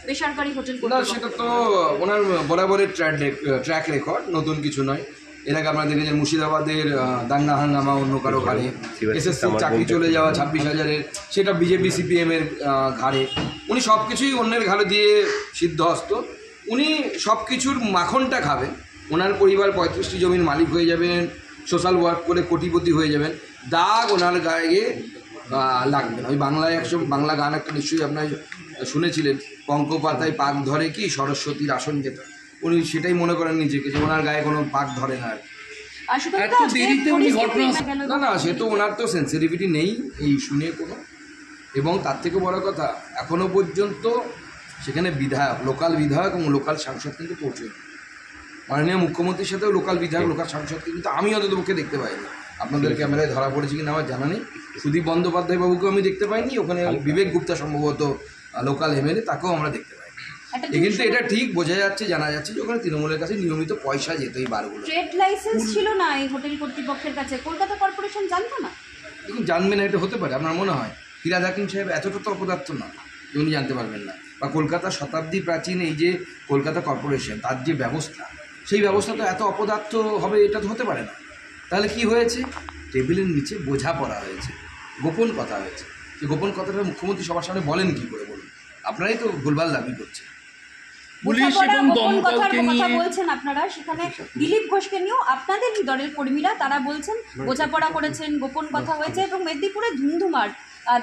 বেসরকারি হোটেল না, সেটা তো ওনার বরাবরের ট্র্যাক রেকর্ড, নতুন কিছু নয়। এর আগে আপনারা দেখেছেন মুর্শিদাবাদের দাঙ্গা হাঙ্গামা অন্য কারো ঘাড়ে, এসএসসি চাকরি চলে যাওয়া 26,000-এর সেটা বিজেপি সিপিএমের ঘাড়ে। উনি সব কিছুই অন্যের ঘাড়ে দিয়ে সিদ্ধহস্ত। উনি সব কিছুর মাখনটা খাবেন। ওনার পরিবার 35টি জমির মালিক হয়ে যাবেন, সোশ্যাল ওয়ার্ক করে কোটিপতি হয়ে যাবেন, দাগ ওনার গায়ে লাগবে না। ওই বাংলা গান একটা নিশ্চয়ই আপনার শুনেছিলেন, পঙ্ক পাতায় পাক ধরে কি সরস্বতীর আসন যেটা, উনি সেটাই মনে করেন নিজেকে যে ওনার গায়ে কোনো পাক ধরে না। না না, সে তো ওনার তো সেন্সিটিভিটি নেই এই ইস্যু নিয়ে কোনো। এবং তার থেকে বড় কথা, এখনও পর্যন্ত সেখানে বিধায়ক, লোকাল বিধায়ক এবং লোকাল সাংসদ কিন্তু পৌঁছয়। মাননীয় মুখ্যমন্ত্রীর সাথেও লোকাল বিধায়ক, লোকাল সাংসদকে কিন্তু আমি অন্তত পক্ষে দেখতে পাইনি। আপনাদের ক্যামেরায় ধরা পড়েছে কিনা আমার জানা নেই। সুদীপ বন্দ্যোপাধ্যায় বাবুকেও আমি দেখতে পাইনি, ওখানে বিবেক গুপ্তা সম্ভবত লোকাল এমএলএ, তাকেও আমরা দেখতে পাইনি। কিন্তু এটা ঠিক বোঝা যাচ্ছে, জানা যাচ্ছে যে ওখানে তৃণমূলের কাছে নিয়মিত পয়সা যেত এই বারগুলো। ট্রেড লাইসেন্স ছিল না এই হোটেল কর্তৃপক্ষের কাছে, কলকাতা কর্পোরেশন জানতো না। দেখুন, জানবে না এটা হতে পারে, আপনার মনে হয় ফিরাদ হাকিম সাহেব এতটা তো অপদার্থ না যে উনি জানতে পারবেন না। বা কলকাতা শতাব্দী প্রাচীন এই যে কলকাতা কর্পোরেশন, তার যে ব্যবস্থা, সেই ব্যবস্থা তো এত অপদার্থ হবে এটা তো হতে পারে না। তাহলে কি হয়েছে? টেবিলের নিচে বোঝা পড়া হয়েছে, গোপন কথা হয়েছে। যে গোপন কথাটা মুখ্যমন্ত্রী সবার সামনে বলেন কি করে বলুন? আপনারাই তো ভুলভাল দাবি করছেন। পুলিশ এবং দমকলকে নিয়ে কথা বলছেন আপনারা, সেখানে দিলীপ ঘোষকে নিয়েও আপনাদের দলের কর্মীরা তারা বলছেন বোঝাপড়া করেছেন, গোপন কথা হয়েছে। এবং মেদিনীপুরে ধুমধুমার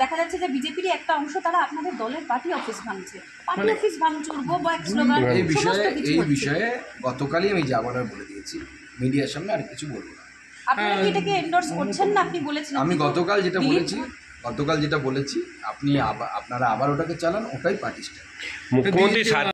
দেখা যাচ্ছে যে বিজেপির একটা অংশ তারা আপনাদের দলের পার্টি অফিস ভাঙছে, পার্টি অফিস ভাঙচুর, গো ব্যাক স্লোগান, এই বিষয়ে গতকালই আমি যা বলার বলে দিয়েছি, মিডিয়ার সামনে আর কিছু বলবো না। আপনারা কি এটাকে এন্ডোর্স করছেন না? আপনি বলেছেন আমি গতকাল যেটা বলেছি আপনি আপনারা আবার ওটাকে চালান, ওটাই পার্টি স্টাইল। মুখ্যমন্ত্রী